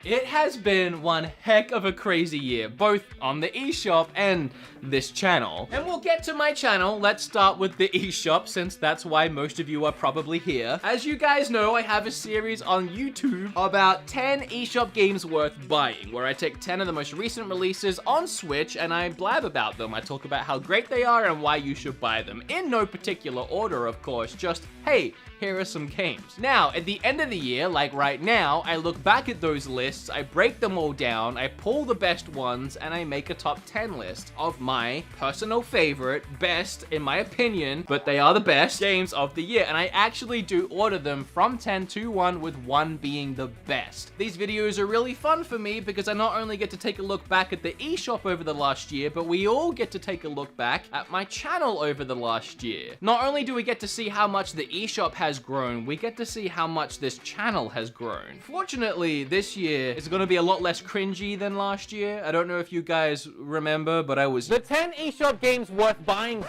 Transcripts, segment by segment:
It has been one heck of a crazy year, both on the eShop and this channel. And we'll get to my channel. Let's start with the eShop, since that's why most of you are probably here. As you guys know, I have a series on YouTube about 10 eShop games worth buying, where I take 10 of the most recent releases on Switch and I blab about them. I talk about how great they are and why you should buy them. In no particular order, of course, just, hey, here are some games. Now, at the end of the year, like right now, I look back at those lists, I break them all down, I pull the best ones, and I make a top 10 list of my personal favorite, best, in my opinion, but they are the best games of the year. And I actually do order them from 10 to 1, with 1 being the best. These videos are really fun for me because I not only get to take a look back at the eShop over the last year, but we all get to take a look back at my channel over the last year. Not only do we get to see how much the eShop has grown, we get to see how much this channel has grown. Fortunately, this year is going to be a lot less cringy than last year. I don't know if you guys remember, but I was the 10 eShop games worth buying.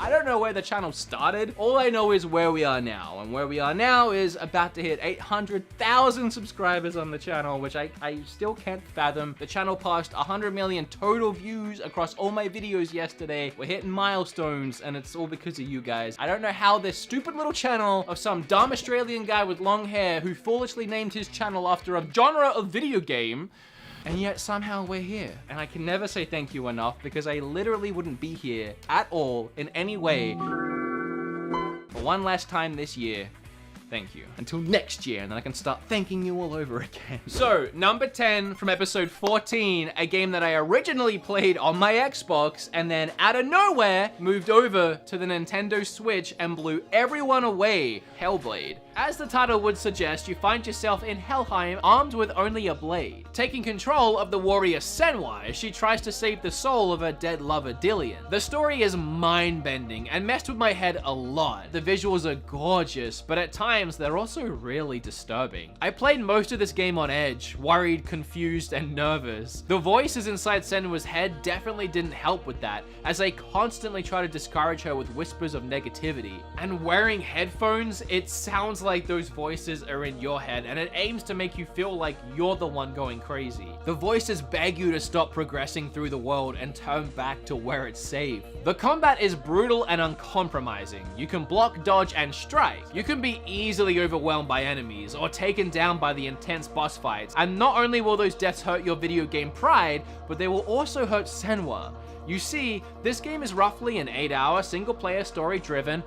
I don't know where the channel started. All I know is where we are now. And where we are now is about to hit 800,000 subscribers on the channel, which I still can't fathom. The channel passed 100 million total views across all my videos yesterday. We're hitting milestones, and it's all because of you guys. I don't know how this stupid little channel of some dumb Australian guy with long hair who foolishly named his channel after a genre of video game, and yet somehow we're here. And I can never say thank you enough, because I literally wouldn't be here at all in any way. For one last time this year, thank you. Until next year, and then I can start thanking you all over again. So, number 10 from episode 14, a game that I originally played on my Xbox, and then out of nowhere, moved over to the Nintendo Switch and blew everyone away, Hellblade. As the title would suggest, you find yourself in Helheim armed with only a blade, taking control of the warrior Senwa as she tries to save the soul of her dead lover Dillion. The story is mind-bending and messed with my head a lot. The visuals are gorgeous, but at times they're also really disturbing. I played most of this game on edge, worried, confused, and nervous. The voices inside Senwa's head definitely didn't help with that, as they constantly try to discourage her with whispers of negativity. And wearing headphones, it sounds like those voices are in your head, and it aims to make you feel like you're the one going crazy. The voices beg you to stop progressing through the world and turn back to where it's safe. The combat is brutal and uncompromising. You can block, dodge, and strike. You can be easily overwhelmed by enemies or taken down by the intense boss fights. And not only will those deaths hurt your video game pride, but they will also hurt Senwa. You see, this game is roughly an 8-hour single-player story-driven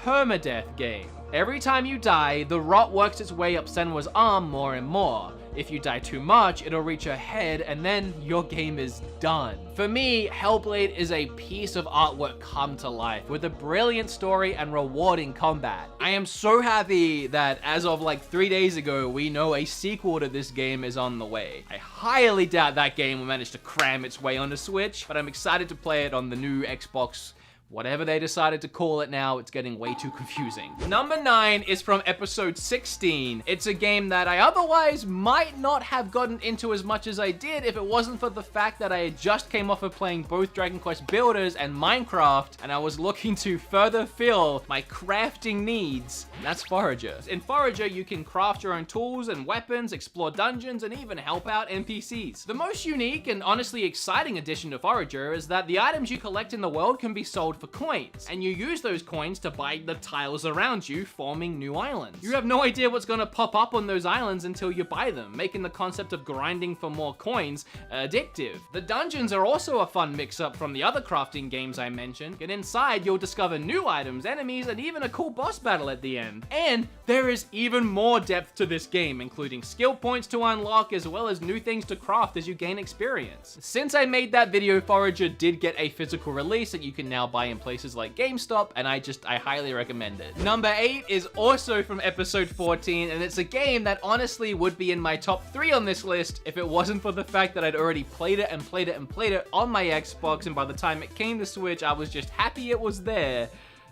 permadeath game. Every time you die, the rot works its way up Senwa's arm more and more. If you die too much, it'll reach her head, and then your game is done. For me, Hellblade is a piece of artwork come to life, with a brilliant story and rewarding combat. I am so happy that as of like 3 days ago, we know a sequel to this game is on the way. I highly doubt that game will manage to cram its way onto Switch, but I'm excited to play it on the new Xbox. Whatever they decided to call it now, it's getting way too confusing. Number 9 is from episode 16. It's a game that I otherwise might not have gotten into as much as I did if it wasn't for the fact that I had just came off of playing both Dragon Quest Builders and Minecraft, and I was looking to further fill my crafting needs. That's Forager. In Forager, you can craft your own tools and weapons, explore dungeons, and even help out NPCs. The most unique and honestly exciting addition to Forager is that the items you collect in the world can be sold for coins, and you use those coins to buy the tiles around you, forming new islands. You have no idea what's gonna pop up on those islands until you buy them, making the concept of grinding for more coins addictive. The dungeons are also a fun mix-up from the other crafting games I mentioned, and inside you'll discover new items, enemies, and even a cool boss battle at the end. And there is even more depth to this game, including skill points to unlock, as well as new things to craft as you gain experience. Since I made that video, Forager did get a physical release that you can now buy in places like GameStop, and I highly recommend it. Number 8 is also from episode 14, and it's a game that honestly would be in my top 3 on this list if it wasn't for the fact that I'd already played it and played it and played it on my Xbox, and by the time it came to Switch, I was just happy it was there.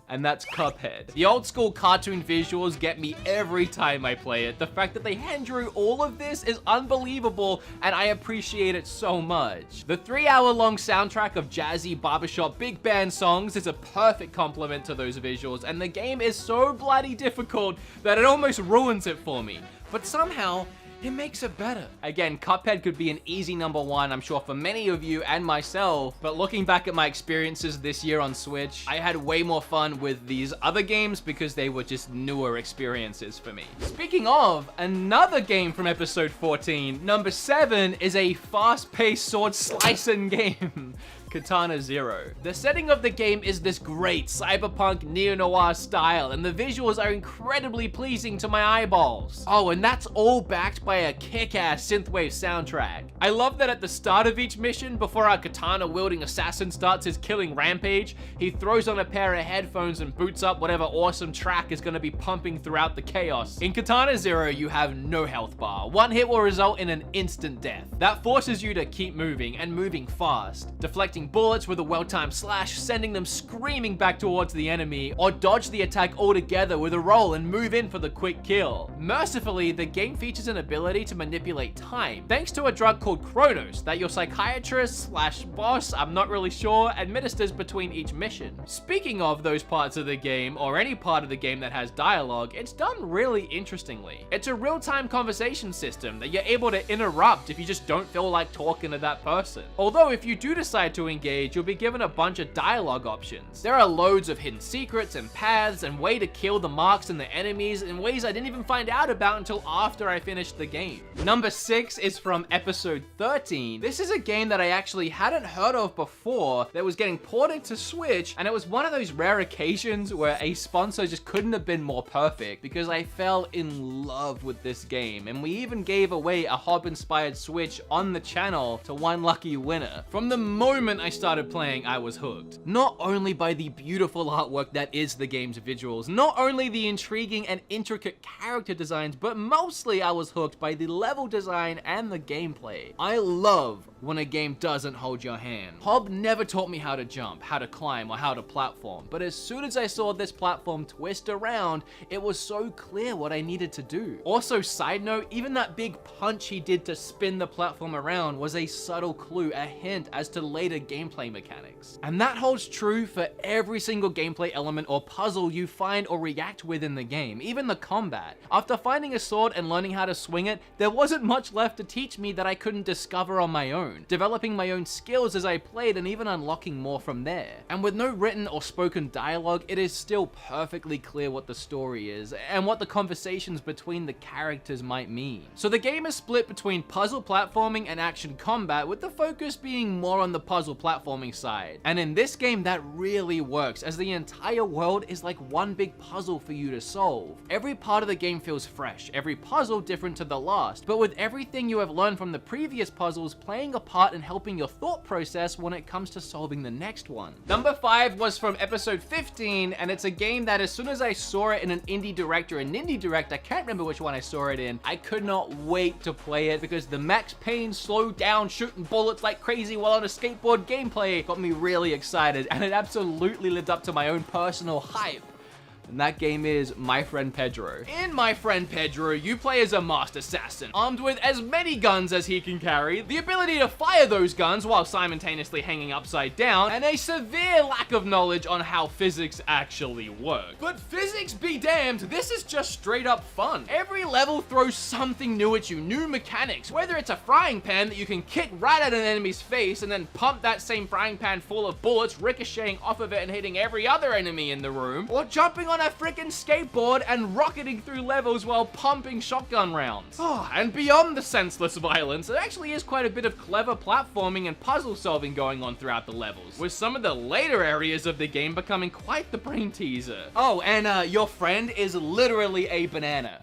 And that's Cuphead. The old school cartoon visuals get me every time I play it. The fact that they hand drew all of this is unbelievable, and I appreciate it so much. The 3-hour-long soundtrack of jazzy barbershop big band songs is a perfect complement to those visuals, and the game is so bloody difficult that it almost ruins it for me. But somehow, it makes it better. Again, Cuphead could be an easy number one, I'm sure, for many of you and myself, but looking back at my experiences this year on Switch, I had way more fun with these other games because they were just newer experiences for me. Speaking of, another game from episode 14, number 7 is a fast-paced sword slicing game. Katana Zero. The setting of the game is this great cyberpunk neo-noir style, and the visuals are incredibly pleasing to my eyeballs. Oh, and that's all backed by a kick-ass synthwave soundtrack. I love that at the start of each mission, before our katana-wielding assassin starts his killing rampage, he throws on a pair of headphones and boots up whatever awesome track is gonna be pumping throughout the chaos. In Katana Zero, you have no health bar. One hit will result in an instant death. That forces you to keep moving, and moving fast, deflecting bullets with a well-timed slash, sending them screaming back towards the enemy, or dodge the attack altogether with a roll and move in for the quick kill. Mercifully, the game features an ability to manipulate time, thanks to a drug called Chronos that your psychiatrist slash boss, I'm not really sure, administers between each mission. Speaking of those parts of the game, or any part of the game that has dialogue, it's done really interestingly. It's a real-time conversation system that you're able to interrupt if you just don't feel like talking to that person. Although if you do decide to engage, you'll be given a bunch of dialogue options. There are loads of hidden secrets and paths and way to kill the marks and the enemies in ways I didn't even find out about until after I finished the game. Number 6 is from episode 13. This is a game that I actually hadn't heard of before that was getting ported to Switch, and it was one of those rare occasions where a sponsor just couldn't have been more perfect because I fell in love with this game, and we even gave away a Hob-inspired Switch on the channel to one lucky winner. From the moment I started playing, I was hooked. Not only by the beautiful artwork that is the game's visuals, not only the intriguing and intricate character designs, but mostly I was hooked by the level design and the gameplay. I love when a game doesn't hold your hand. Hob never taught me how to jump, how to climb, or how to platform, but as soon as I saw this platform twist around, it was so clear what I needed to do. Also, side note, even that big punch he did to spin the platform around was a subtle clue, a hint as to later gameplay mechanics. And that holds true for every single gameplay element or puzzle you find or react with in the game, even the combat. After finding a sword and learning how to swing it, there wasn't much left to teach me that I couldn't discover on my own, developing my own skills as I played and even unlocking more from there. And with no written or spoken dialogue, it is still perfectly clear what the story is and what the conversations between the characters might mean. So the game is split between puzzle platforming and action combat, with the focus being more on the puzzle platforming side. And in this game, that really works, as the entire world is like one big puzzle for you to solve. Every part of the game feels fresh, every puzzle different to the last, but with everything you have learned from the previous puzzles playing a part in helping your thought process when it comes to solving the next one. Number 5 was from episode 15, and it's a game that as soon as I saw it in an indie direct or an indie direct, I can't remember which one I saw it in, I could not wait to play it because the Max Payne slow down shooting bullets like crazy while on a skateboard gameplay got me really excited, and it absolutely lived up to my own personal hype. And that game is My Friend Pedro. In My Friend Pedro, you play as a masked assassin, armed with as many guns as he can carry, the ability to fire those guns while simultaneously hanging upside down, and a severe lack of knowledge on how physics actually work. But physics be damned, this is just straight up fun. Every level throws something new at you, new mechanics, whether it's a frying pan that you can kick right at an enemy's face and then pump that same frying pan full of bullets, ricocheting off of it and hitting every other enemy in the room, or jumping on a freaking skateboard and rocketing through levels while pumping shotgun rounds. Oh, and beyond the senseless violence, there actually is quite a bit of clever platforming and puzzle solving going on throughout the levels, with some of the later areas of the game becoming quite the brain teaser. Oh, and your friend is literally a banana.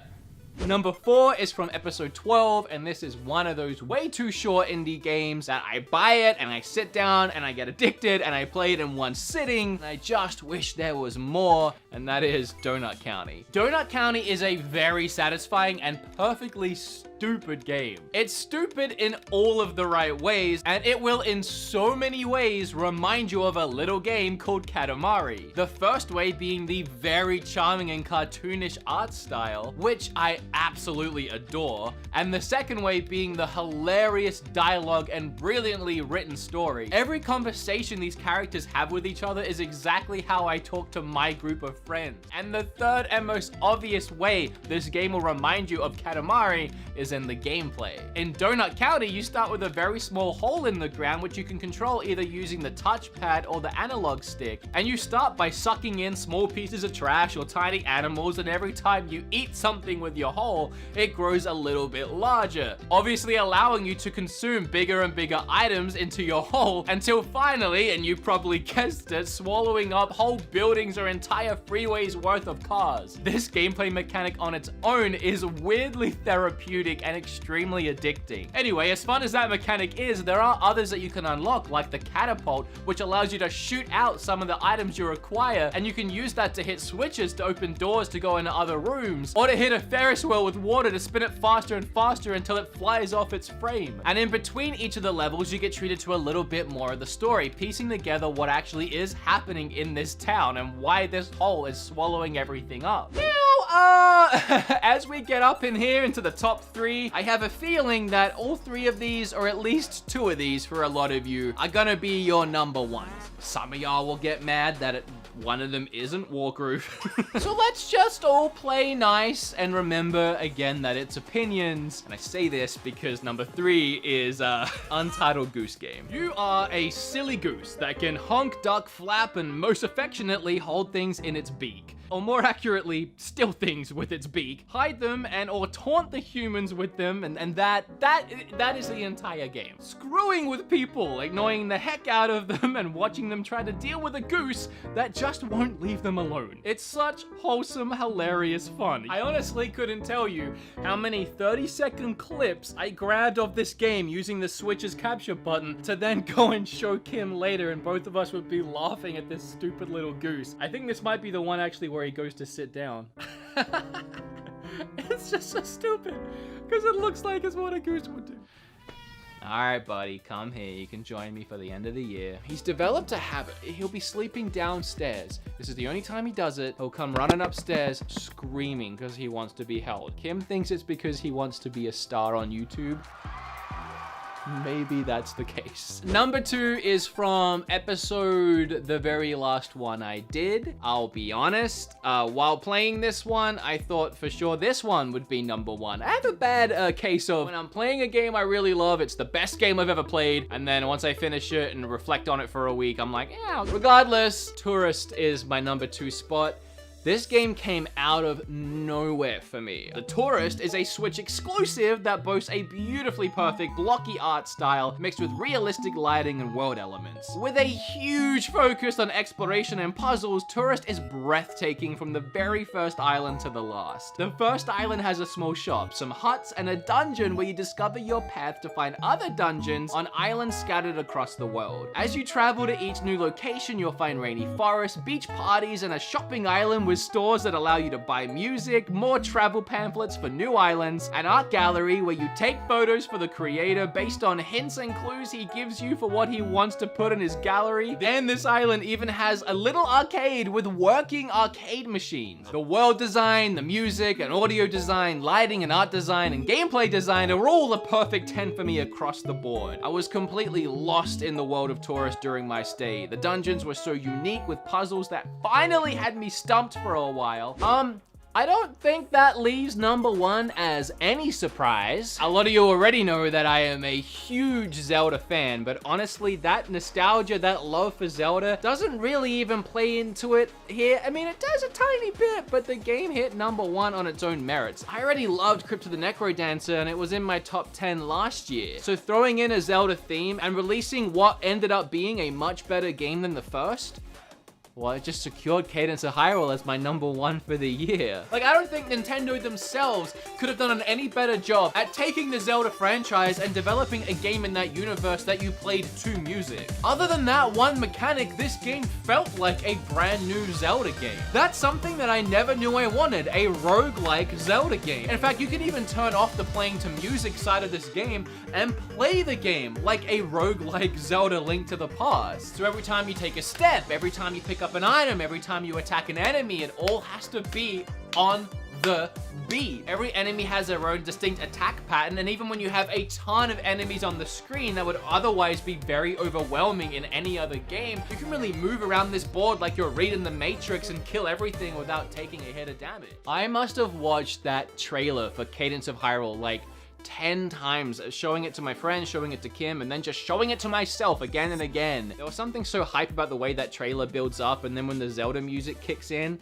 Number 4 is from episode 12, and this is one of those way too short indie games that I buy it and I sit down and I get addicted and I play it in one sitting, and I just wish there was more, and that is Donut County. Donut County is a very satisfying and perfectly stupid game. It's stupid in all of the right ways, and it will in so many ways remind you of a little game called Katamari. The first way being the very charming and cartoonish art style, which I absolutely adore, and the second way being the hilarious dialogue and brilliantly written story. Every conversation these characters have with each other is exactly how I talk to my group of friends. And the third and most obvious way this game will remind you of Katamari is items and the gameplay. In Donut County, you start with a very small hole in the ground which you can control either using the touchpad or the analog stick, and you start by sucking in small pieces of trash or tiny animals, and every time you eat something with your hole, it grows a little bit larger, obviously allowing you to consume bigger and bigger items into your hole until finally, and you probably guessed it, swallowing up whole buildings or entire freeways worth of cars. This gameplay mechanic on its own is weirdly therapeutic and extremely addicting. Anyway, as fun as that mechanic is, there are others that you can unlock, like the catapult, which allows you to shoot out some of the items you require, and you can use that to hit switches to open doors to go into other rooms, or to hit a Ferris wheel with water to spin it faster and faster until it flies off its frame. And in between each of the levels, you get treated to a little bit more of the story, piecing together what actually is happening in this town and why this hole is swallowing everything up. Now, as we get up in here into the top 3, I have a feeling that all 3 of these, or at least 2 of these for a lot of you, are gonna be your number 1s. Some of y'all will get mad that one of them isn't Wargroove. So let's just all play nice and remember again that it's opinions. And I say this because number 3 is Untitled Goose Game. You are a silly goose that can honk, duck, flap, and most affectionately hold things in its beak. Or more accurately, steal things with its beak, hide them, and or taunt the humans with them, and that is the entire game. Screwing with people, annoying the heck out of them, and watching them try to deal with a goose that just won't leave them alone. It's such wholesome, hilarious fun. I honestly couldn't tell you how many 30-second clips I grabbed of this game using the Switch's capture button to then go and show Kim later, and both of us would be laughing at this stupid little goose. I think this might be the one actually where he goes to sit down. It's just so stupid because it looks like it's what a goose would do. Alright buddy, come here, you can join me for the end of the year. He's developed a habit. He'll be sleeping downstairs. This is the only time he does it. He'll come running upstairs screaming because he wants to be held. Kim thinks it's because he wants to be a star on YouTube. Maybe that's the case. Number 2 is from episode, the very last one I did. I'll be honest, while playing this one, I thought for sure this one would be number 1. I have a bad case of when I'm playing a game I really love, it's the best game I've ever played, and then once I finish it and reflect on it for a week, I'm like, yeah. Regardless, Tourist is my number 2 spot. This game came out of nowhere for me. The Tourist is a Switch exclusive that boasts a beautifully perfect blocky art style mixed with realistic lighting and world elements. With a huge focus on exploration and puzzles, Tourist is breathtaking from the very first island to the last. The first island has a small shop, some huts, and a dungeon where you discover your path to find other dungeons on islands scattered across the world. As you travel to each new location, you'll find rainy forests, beach parties, and a shopping island with stores that allow you to buy music, more travel pamphlets for new islands, an art gallery where you take photos for the creator based on hints and clues he gives you for what he wants to put in his gallery. And this island even has a little arcade with working arcade machines. The world design, the music and audio design, lighting and art design, and gameplay design are all a perfect 10 for me across the board. I was completely lost in the world of Tourist during my stay. The dungeons were so unique with puzzles that finally had me stumped for a while. I don't think that leaves number 1 as any surprise. A lot of you already know that I am a huge Zelda fan, but honestly, that nostalgia, that love for Zelda doesn't really even play into it here. I mean, it does a tiny bit, but the game hit number 1 on its own merits. I already loved Crypt of the Necrodancer, and it was in my top 10 last year. So throwing in a Zelda theme and releasing what ended up being a much better game than the first, well, it just secured Cadence of Hyrule as my number 1 for the year. Like, I don't think Nintendo themselves could have done an any better job at taking the Zelda franchise and developing a game in that universe that you played to music. Other than that one mechanic, this game felt like a brand new Zelda game. That's something that I never knew I wanted, a roguelike Zelda game. In fact, you can even turn off the playing to music side of this game and play the game like a roguelike Zelda Link to the Past. So every time you take a step, every time you pick up an item, every time you attack an enemy, it all has to be on the beat. Every enemy has their own distinct attack pattern, and even when you have a ton of enemies on the screen that would otherwise be very overwhelming in any other game, you can really move around this board like you're reading the Matrix and kill everything without taking a hit of damage. I must have watched that trailer for Cadence of Hyrule like 10 times, showing it to my friends, showing it to Kim, and then just showing it to myself again and again. There was something so hype about the way that trailer builds up, and then when the Zelda music kicks in.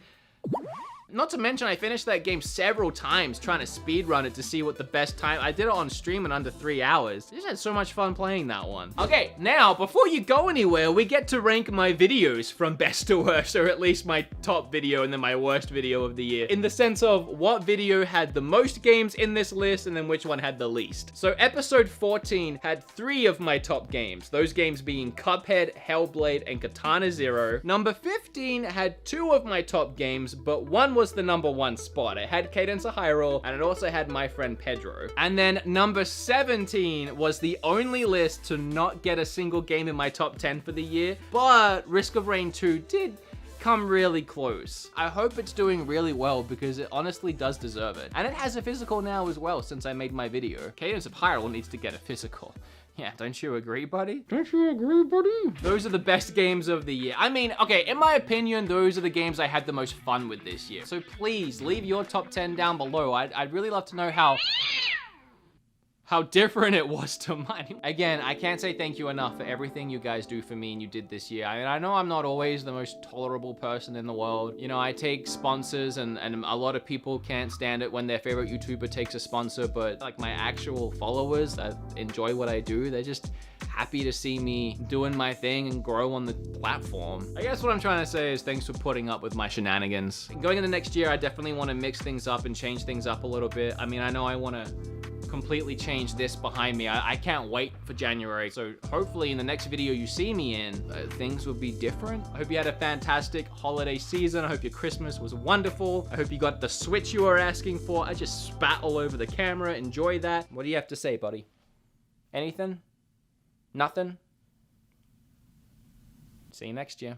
Not to mention, I finished that game several times trying to speedrun it to see what the best time. I did it on stream in under 3 hours. I just had so much fun playing that one. Okay, now, before you go anywhere, we get to rank my videos from best to worst, or at least my top video and then my worst video of the year, in the sense of what video had the most games in this list and then which one had the least. So episode 14 had 3 of my top games, those games being Cuphead, Hellblade, and Katana Zero. Number 15 had 2 of my top games, but one was the number 1 spot. It had Cadence of Hyrule, and it also had My Friend Pedro. And then number 17 was the only list to not get a single game in my top 10 for the year, but Risk of Rain 2 did come really close. I hope it's doing really well because it honestly does deserve it. And it has a physical now as well since I made my video. Cadence of Hyrule needs to get a physical. Yeah, don't you agree, buddy? Don't you agree, buddy? Those are the best games of the year. I mean, okay, in my opinion, those are the games I had the most fun with this year. So please, leave your top 10 down below. I'd really love to know how different it was to mine. Again, I can't say thank you enough for everything you guys do for me and you did this year. I mean, I know I'm not always the most tolerable person in the world. You know, I take sponsors and a lot of people can't stand it when their favorite YouTuber takes a sponsor, but like my actual followers that enjoy what I do, they're just happy to see me doing my thing and grow on the platform. I guess what I'm trying to say is thanks for putting up with my shenanigans. Going into next year, I definitely want to mix things up and change things up a little bit. I mean, I know I want to completely change this behind me. I can't wait for January. So hopefully in the next video you see me in, things will be different. I hope you had a fantastic holiday season. I hope your Christmas was wonderful. I hope you got the Switch you were asking for. I just spat all over the camera. Enjoy that. What do you have to say, buddy? Anything? Nothing? See you next year.